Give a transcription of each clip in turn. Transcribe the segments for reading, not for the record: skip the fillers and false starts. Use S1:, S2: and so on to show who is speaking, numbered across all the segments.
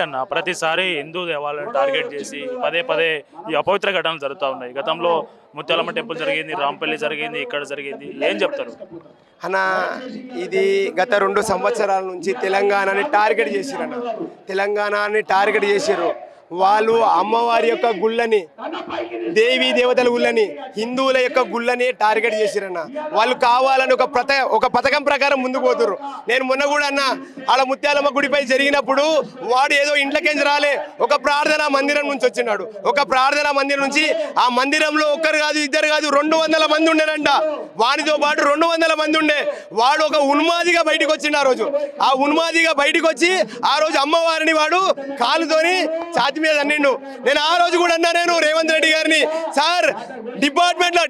S1: ఏంటన్నా ప్రతిసారి హిందూ దేవాలయాలను టార్గెట్ చేసి పదే పదే ఈ అపవిత్ర ఘటనలు జరుగుతూ ఉన్నాయి? గతంలో ముత్యాలమ్మ టెంపుల్ జరిగింది, రాంపల్లి జరిగింది, ఇక్కడ జరిగింది, ఏం చెప్తారు
S2: అన్న? ఇది గత 2 సంవత్సరాల నుంచి తెలంగాణని టార్గెట్ చేసిరన్న. తెలంగాణని టార్గెట్ చేసిరు. వాళ్ళు అమ్మవారి యొక్క గుళ్ళని, దేవీ దేవతల గుళ్ళని, హిందువుల యొక్క గుళ్ళని టార్గెట్ చేసిరన్న. వాళ్ళు కావాలని ఒక పథకం ప్రకారం ముందుకు పోతున్నారు. నేను మొన్న కూడా అన్న, ఆడ ముత్యాలమ్మ గుడిపై జరిగినప్పుడు వాడు ఏదో ఇంట్లోకేంచి రాలే, ఒక ప్రార్థనా మందిరం నుంచి వచ్చినాడు. ఒక ప్రార్థనా మందిరం నుంచి ఆ మందిరంలో ఒక్కరు కాదు, ఇద్దరు కాదు, 200 మంది ఉండేనంట. వాడితో పాటు 200 మంది ఉండే. వాడు ఒక ఉన్మాదిగా బయటకు వచ్చిండు. ఆ రోజు ఆ ఉన్మాదిగా బయటకు వచ్చి ఆ రోజు అమ్మవారిని వాడు కాలుతోని ఛాతి మీద అన్నిండు. నేను ఆ రోజు కూడా అన్నా, నేను రేవంత్ రెడ్డి గారిని, సార్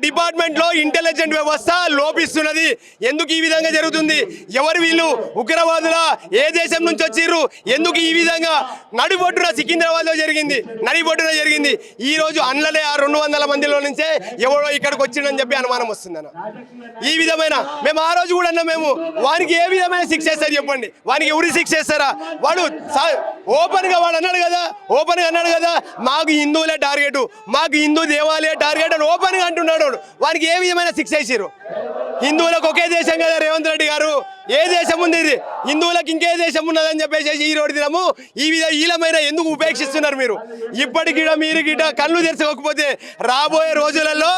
S2: డిపార్ట్మెంట్ లో ఇంటెలిజెంట్ వ్యవస్థ లోపిస్తున్నది, ఎందుకు ఈ విధంగా జరుగుతుంది? ఎవరు వీళ్ళు? ఉగ్రవాదుల? ఏ దేశం నుంచి వచ్చిర్రు? ఎందుకు ఈ విధంగా? నడిబొట్టున సికింద్రాబాద్ లో జరిగింది, ఈ రోజు అన్నలే ఆ 200 మందిలో నుంచే ఎవరో ఇక్కడికి వచ్చిండని చెప్పి అనుమానం వస్తుందన్న. ఈ విధమైన మేము ఆ రోజు కూడా అన్నా, మేము వానికి ఏ విధమైన శిక్ష చేస్తారు చెప్పండి? వానికి ఎవరి శిక్ష చేస్తారా? వాడు ఓపెన్ గా వాడు అన్నాడు కదా, మాకు హిందువులే టార్గెట్, మాకు హిందూ దేవాలయ టార్గెట్ అని ఓపెన్ గా అంటున్నాడు. వానికి ఏ విధమైన శిక్ష చేసిరు? హిందువులకు ఒకే దేశం కదా రేవంత్ రెడ్డి గారు, ఏ దేశం ఉంది ఇది? హిందువులకు ఇంకే దేశం ఉన్నదని చెప్పేసి ఈ రోజు దినము ఈ ఈలమైన ఎందుకు ఉపేక్షిస్తున్నారు మీరు? ఇప్పటికి మీరు గిట కళ్ళు తెరచకపోతే రాబోయే రోజులలో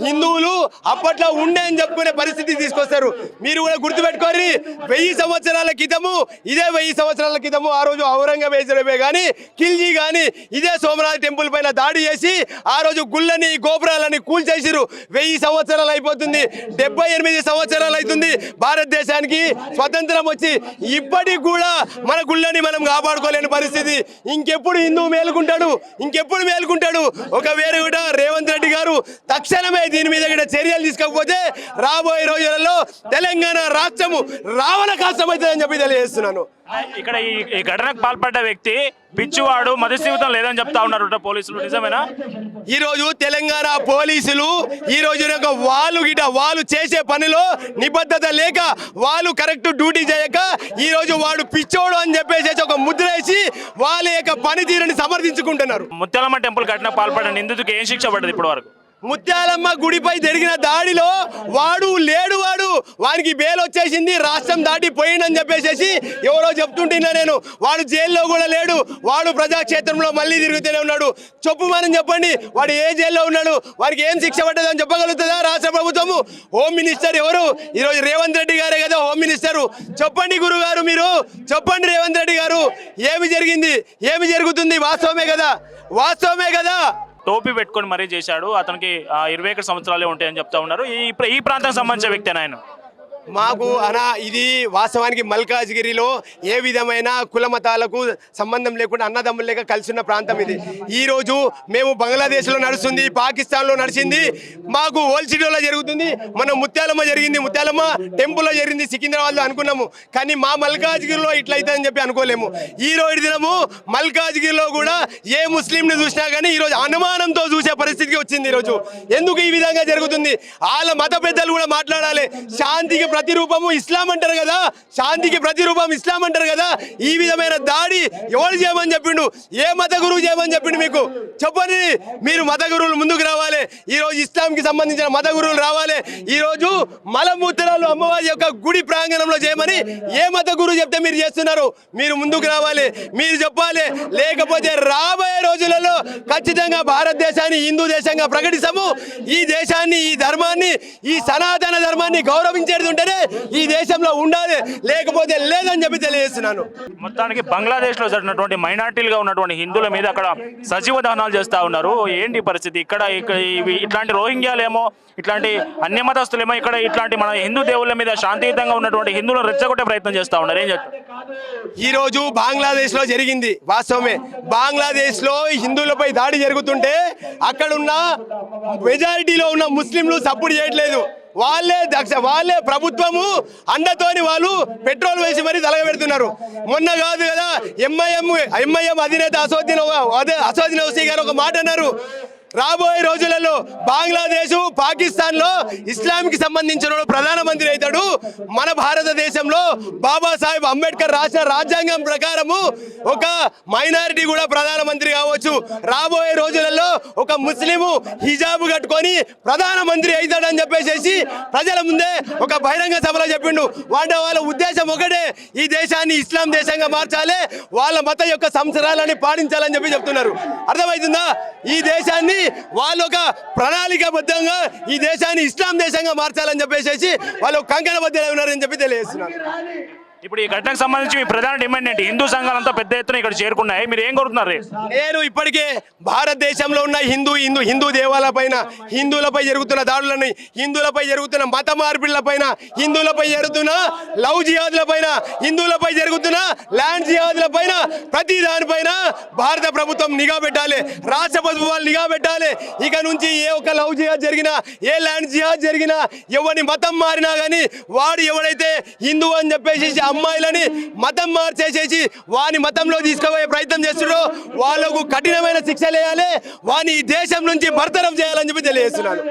S2: హిందువులు అప్పట్లో ఉండే అని చెప్పుకునే పరిస్థితి తీసుకొస్తారు. మీరు కూడా గుర్తుపెట్టుకోరి, 1000 సంవత్సరాల క్రితము, ఇదే 1000 సంవత్సరాల క్రితము ఆ రోజు ఔరంగజేబే కానీ, ఖిల్జీ కానీ ఇదే సోమనాథ్ టెంపుల్ పైన దాడి చేసి ఆ రోజు గుళ్ళని, గోపురాలని కూల్చేసిరు. 1000 సంవత్సరాలు అయిపోతుంది, 78 సంవత్సరాలు అవుతుంది భారతదేశానికి స్వతంత్రం వచ్చి. ఇప్పటికి కూడా మన గుళ్ళని మనం కాపాడుకోలేని పరిస్థితి. ఇంకెప్పుడు హిందువు మేలుకుంటాడు? ఒకవేళ కూడా రేవంత్ రెడ్డి గారు తక్షణమే దీని మీద కూడా చర్యలు తీసుకోకపోతే రాబోయే రోజులలో తెలంగాణ రాష్ట్రము రావణ కాష్టం అవుతుందని చెప్పి తెలియజేస్తున్నాను.
S1: ఇక్కడ ఈ ఘటనకు పాల్పడ్డ వ్యక్తి పిచ్చివాడు, మధ్యస్థితం లేదని చెప్తా ఉన్నారు పోలీసులు, నిజమేనా?
S2: ఈ రోజు తెలంగాణ పోలీసులు ఈ రోజు వాళ్ళు చేసే పనిలో నిబద్ధత లేక, వాళ్ళు కరెక్ట్ డ్యూటీ చేయక, ఈ రోజు వాడు పిచ్చోడు అని చెప్పేసి ఒక ముద్ర వేసి వాళ్ళ యొక్క పనితీరుని సమర్థించుకుంటున్నారు.
S1: ముత్యాలమ్మ టెంపుల్ ఘటనకు పాల్పడ్డ నిందితుడికి ఏం శిక్ష పడ్డది ఇప్పటి వరకు?
S2: ముత్యాలమ్మ గుడిపై జరిగిన దాడిలో వాడికి బెయిల్ వచ్చేసింది, రాష్ట్రం దాటి పోయిందని చెప్పేసి ఎవరో చెప్తుంటున్నా నేను. వాడు జైల్లో కూడా లేడు, వాడు ప్రజాక్షేత్రంలో మళ్ళీ తిరుగుతూనే ఉన్నాడు. చెప్పండి, వాడు ఏ జైల్లో ఉన్నాడు? వారికి ఏం శిక్ష పడ్డదని చెప్పగలుగుతుందా రాష్ట్ర ప్రభుత్వము? హోమ్ మినిస్టర్ ఎవరు? ఈరోజు రేవంత్ రెడ్డి గారే కదా హోమ్ మినిస్టరు. చెప్పండి గురుగారు, మీరు చెప్పండి రేవంత్ రెడ్డి గారు, ఏమి జరిగింది, ఏమి జరుగుతుంది? వాస్తవమే కదా.
S1: టోపీ పెట్టుకొని మరీ చేశాడు. అతనికి 21 సంవత్సరాలే ఉంటాయని చెప్తా ఉన్నారు. ఈ ప్రాంతానికి సంబంధించిన వ్యక్తి ఆయన.
S2: మాకు ఇది వాస్తవానికి మల్కాజ్గిరిలో ఏ విధమైన కుల మతాలకు సంబంధం లేకుండా అన్నదమ్ములు లేక కలిసి ఉన్న ప్రాంతం ఇది. ఈరోజు మేము బంగ్లాదేశ్లో నడుస్తుంది, పాకిస్తాన్లో నడిచింది, మాకు ఓల్సిటీలో జరుగుతుంది. మన ముత్యాలమ్మ టెంపుల్లో జరిగింది, సికింద్రాబాద్లో అనుకున్నాము. కానీ మా మల్కాజ్గిరిలో ఇట్లయితే అని చెప్పి అనుకోలేము. ఈ రోజు దినము మల్కాజ్గిరిలో కూడా ఏ ముస్లింని చూసినా కానీ ఈరోజు అనుమానంతో చూసే పరిస్థితికి వచ్చింది. ఈరోజు ఎందుకు ఈ విధంగా జరుగుతుంది? వాళ్ళ మత పెద్దలు కూడా మాట్లాడాలి. శాంతికి ప్రతిరూపము ఇస్లాం అంటారు కదా, శాంతికి ప్రతిరూపం ఇస్లాం అంటారు కదా. ఈ విధమైన దాడి ఎవరు చేయమని చెప్పిండు? ఏ మత గురువు చేయమని చెప్పిండు? మీకు చెప్పండి. మీరు మత గురువులు ముందుకు రావాలి. ఈ రోజు ఇస్లాంకి సంబంధించిన మత గురువులు రావాలి. ఈ రోజు మలమూత్రాలు అమ్మవారి యొక్క గుడి ప్రాంగణంలో చేయమని ఏ మత గురువు చెప్తే మీరు చేస్తున్నారు? మీరు ముందుకు రావాలి, మీరు చెప్పాలి. లేకపోతే రాబోయే రోజులలో ఖచ్చితంగా భారతదేశాన్ని హిందూ దేశంగా ప్రకటిస్తాము. ఈ దేశాన్ని, ఈ ధర్మాన్ని, ఈ సనాతన ధర్మాన్ని గౌరవించేది ఉంటే ఈ దేశంలో ఉండాలి, లేకపోతే లేదని చెప్పి తెలియజేస్తున్నాను.
S1: మొత్తానికి బంగ్లాదేశ్ లో జరిగినటువంటి మైనార్టీలుగా ఉన్నటువంటి హిందువుల మీద అక్కడ సజీవ దహనాలు చేస్తా ఉన్నారు. ఏంటి పరిస్థితి? ఇక్కడ ఇట్లాంటి రోహింగ్యాలేమో, ఇట్లాంటి అన్యమతస్తులేమో ఇక్కడ ఇట్లాంటి మన హిందూ దేవుళ్ళ మీద శాంతియుతంగా ఉన్నటువంటి హిందువులను రెచ్చగొట్టే ప్రయత్నం చేస్తా ఉన్నారు. ఏం చెప్తారు?
S2: ఈ రోజు బంగ్లాదేశ్ లో జరిగింది వాస్తవమే. బంగ్లాదేశ్ లో హిందువులపై దాడి జరుగుతుంటే అక్కడున్న మెజారిటీలో ఉన్న ముస్లింలు సపోర్ట్ చేయట్లేదు. వాళ్ళే ప్రభుత్వము అండతోని వాళ్ళు పెట్రోల్ వేసి మరీ తలగబెడుతున్నారు. మొన్న కాదు కదా ఎంఐఎం అధినేత అసదుద్దీన్ ఓవైసీ గారు ఒక మాట అన్నారు, రాబోయే రోజులలో బంగ్లాదేశ్ పాకిస్తాన్లో ఇస్లాంకి సంబంధించిన ప్రధానమంత్రి అవుతాడు. మన భారతదేశంలో బాబాసాహెబ్ అంబేద్కర్ రాసిన రాజ్యాంగం ప్రకారము ఒక మైనారిటీ కూడా ప్రధానమంత్రి కావచ్చు. రాబోయే రోజులలో ఒక ముస్లిము హిజాబ్ కట్టుకొని ప్రధానమంత్రి అవుతాడని చెప్పేసి ప్రజల ముందే ఒక బహిరంగ సభలో చెప్పిండు. వాళ్ళ ఉద్దేశం ఒకటే, ఈ దేశాన్ని ఇస్లాం దేశంగా మార్చాలి, వాళ్ళ మత యొక్క సంస్కారాలని పాటించాలని చెప్పి చెప్తున్నారు. అర్థమవుతుందా? ఈ దేశాన్ని వాళ్ళు ఒక ప్రణాళికాబద్ధంగా ఈ దేశాన్ని ఇస్లాం దేశంగా మార్చాలని చెప్పేసి వాళ్ళు కంకణబద్ధులై ఉన్నారని చెప్పి తెలియజేస్తున్నారు.
S1: ఇప్పుడు ఈ ఘటనకు సంబంధించి మీ ప్రధాన డిమాండ్ ఏంటి? హిందూ సంఘాలంతా పెద్ద ఎత్తున ఇక్కడ చేరుకున్నాయి, మీరు ఏం కోరుతున్నారు?
S2: నేను ఇప్పటికే భారతదేశంలో ఉన్న హిందూ దేవాలయాలపైన, హిందువులపై జరుగుతున్న దాడులని, హిందువులపై జరుగుతున్న మత మార్పిడులపైన, హిందువులపై జరుగుతున్న లవ్ జిహాద్లపైన, హిందువులపై జరుగుతున్న ల్యాండ్ జిహాద్లపైన, ప్రతి దానిపైన భారత ప్రభుత్వం నిఘా పెట్టాలి, రాష్ట్ర ప్రభుత్వాలు నిఘా పెట్టాలి. ఇక నుంచి ఏ ఒక్క లవ్ జిహాద్ జరిగినా, ఏ ల్యాండ్ జిహాద్ జరిగినా, ఎవరిని మతం మారినా కానీ వాడు ఎవడైతే హిందూ అని చెప్పేసి అమ్మాయిలని మతం మార్చేసేసి వాని మతంలో తీసుకుపోయే ప్రయత్నం చేస్తున్నారో వాళ్ళకు కఠినమైన శిక్షలు వేయాలి, వాని ఈ దేశం నుంచి బర్తరఫ్ చేయాలని చెప్పి తెలియజేస్తున్నాను.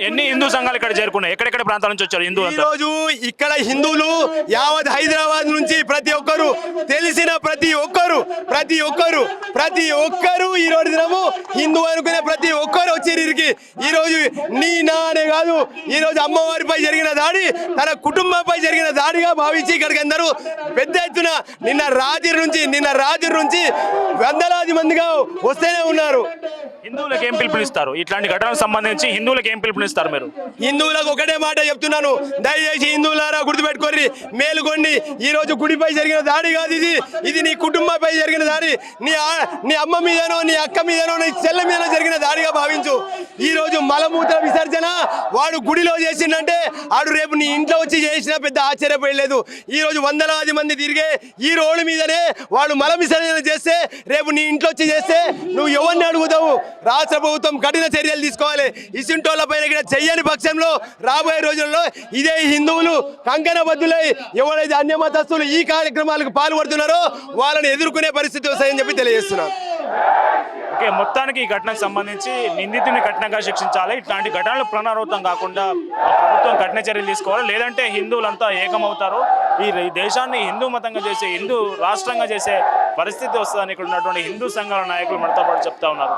S1: ఎన్ని హిందూ సంఘాలు ఇక్కడ చేరుకున్నాయి? ఎక్కడెక్కడ ప్రాంతాల నుంచి వచ్చారు హిందూ?
S2: ఈ రోజు ఇక్కడ హిందువులు యావత్ హైదరాబాద్ నుంచి ప్రతి ఒక్కరు తెలిసిన ప్రతి ఒక్కరు ఈ రోజు దినము హిందూ అనుకునే ప్రతి ఒక్కరు వచ్చి ఈ రోజు నీ నా అనే కాదు, ఈ రోజు అమ్మవారిపై జరిగిన దాడి తన కుటుంబంపై జరిగిన దాడిగా భావించి ఇక్కడికి అందరూ పెద్ద ఎత్తున నిన్న రాత్రి నుంచి వందలాది మందిగా వస్తూనే ఉన్నారు.
S1: హిందువులకు ఏం పిలుపునిస్తారు? ఇట్లాంటి ఘటనలకు సంబంధించి హిందువులకు ఏం పిలుపునిస్తారు మీరు?
S2: హిందువులకు ఒకటే మాట చెప్తున్నాను, దయచేసి హిందువులారా గుర్తుపెట్టుకోండి, మేలుకోండి. ఈ రోజు గుడిపై జరిగిన దాడి కాదు ఇది నీ కుటుంబంపై జరిగిన దాడి, నీ అమ్మ మీదనో, నీ అక్క మీదనో, నీ చెల్లె మీదనో జరిగిన దాడిగా భావించు. ఈ రోజు మలమూత్ర విసర్జన వాడు గుడిలో చేసిందంటే ఆడు రేపు నీ ఇంట్లో వచ్చి చేసినా పెద్ద ఆశ్చర్యపడలేదు. ఈ రోజు వందలాది మంది తిరిగే ఈ రోడ్డు మీదనే వాడు మల విసర్జన చేస్తే రేపు నీ ఇంట్లో వచ్చి చేస్తే నువ్వు ఎవరిని అడుగుతావు? రాష్ట్ర ప్రభుత్వం కఠిన చర్యలు తీసుకోవాలి. ఇసుంటోళ్ల పైన కూడా చెయ్యని పక్షంలో రాబోయే రోజుల్లో ఇదే హిందువులు కంకణబద్ధులై ఎవరైతే అన్యమతస్తులు ఈ కార్యక్రమాలకు పాల్పడుతున్నారో వాళ్ళని ఎదుర్కొనే పరిస్థితి వస్తాయని చెప్పి తెలియజేస్తున్నాను.
S1: ఓకే, మొత్తానికి ఈ ఘటనకు సంబంధించి నిందితుని కఠినంగా శిక్షించాలి. ఇట్లాంటి ఘటనలు పునరావృతం కాకుండా ప్రభుత్వం కఠిన చర్యలు తీసుకోవాలి, లేదంటే హిందువులంతా ఏకమవుతారు. ఈ దేశాన్ని హిందూ మతంగా చేసే, హిందూ రాష్ట్రంగా చేసే పరిస్థితి వస్తుందని ఇక్కడ ఉన్నటువంటి హిందూ సంఘాల నాయకులు మనతో పాటు చెప్తా ఉన్నారు.